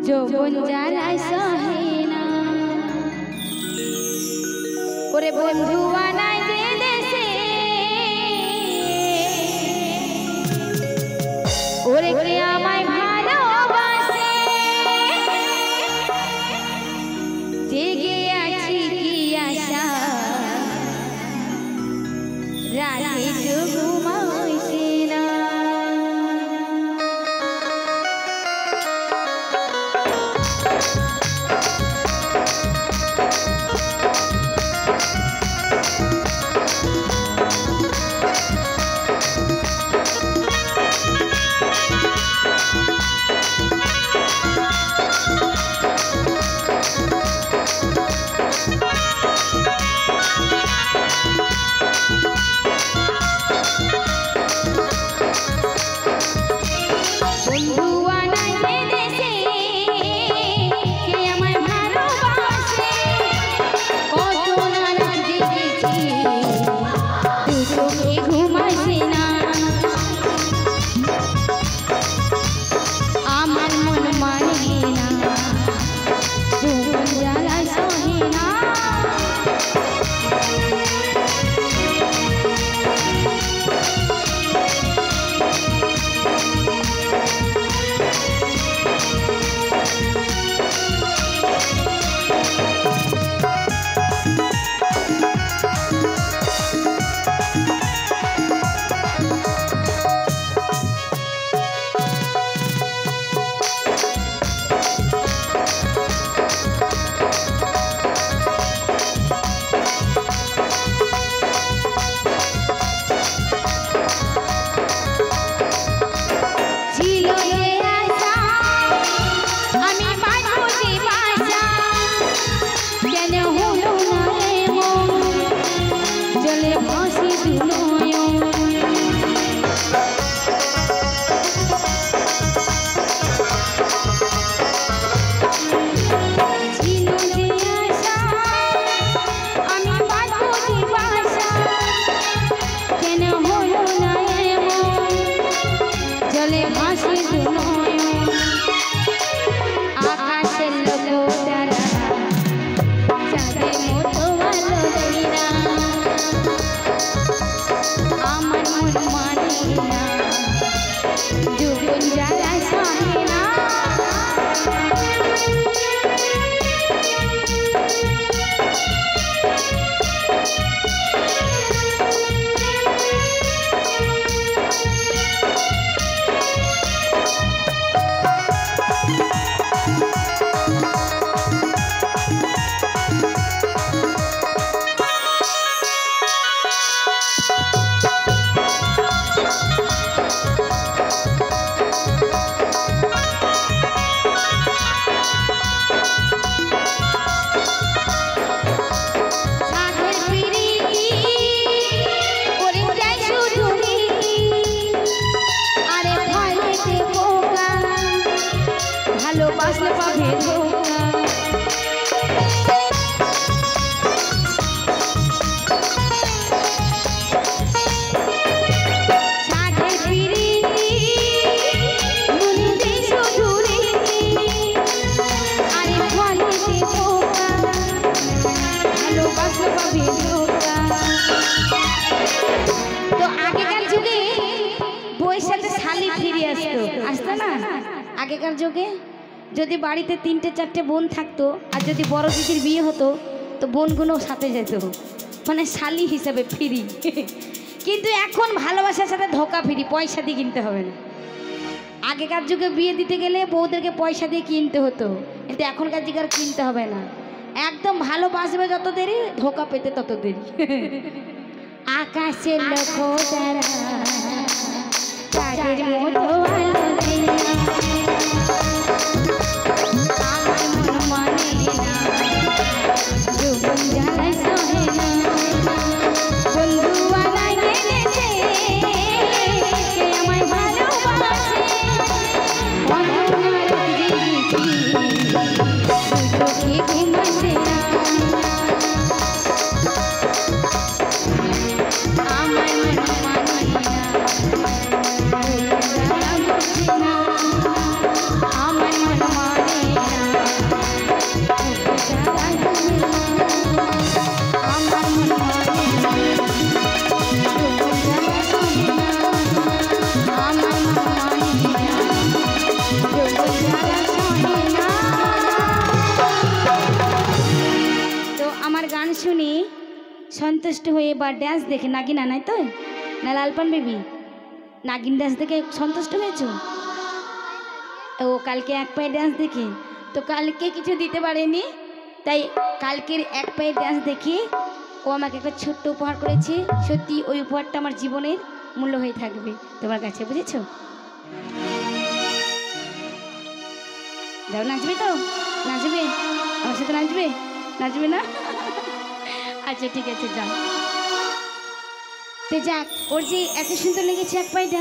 যৌবন জ্বালায় সহে না ওরে বন্ধু আনাই যে দেশে ওরে কে আমায় ভালোবাসে জেগে আছি কি আশা রাতে ঘুমাইছে না আগেকার যুগে যদি বাড়িতে 3-4টে বোন থাকতো আর যদি বড় দিদির বিয়ে হতো তো বোনগুলো সাথে যেত মানে শালি হিসাবে ফ্রি কিন্তু এখন ভালোবাসার সাথে ধোকা ফ্রি পয়সা দিয়ে কিনতে হবে না আগেকার যুগে বিয়ে দিতে গেলে বউদেরকে পয়সা দিয়ে কিনতে হতো কিন্তু এখনকার যুগে আর কিনতে হবে না একদম ভালোবাসবে যত দেরি ধোকা পেতে তত দেরি আকাশের নক্ষত্ররা চাঁদের মতো আলো দেয় আমার সন্তুষ্ট হয়ে বা ড্যান্স দেখে, নাগিন আনাই তো না লালপান বেবি, নাগিন ড্যান্স দেখে সন্তুষ্ট হয়েছো? ও কালকে এক পায়ে ড্যান্স দেখে, তো কালকে কিছু দিতে পারেনি, তাই কালকের এক পায়ে ড্যান্স দেখে ও আমাকে একটা ছোট্ট উপহার করেছে। সত্যি ওই উপহারটা আমার জীবনের মূল্য হয়ে থাকবে তোমার কাছে, বুঝেছো? যাও, নাচবে তো? নাচবে আমার সাথে? নাচবে? নাচবে না? আচ্ছা ঠিক আছে, যাও। তো যাক, ওর যে এত সুন্দর লেগেছে এক পায়ে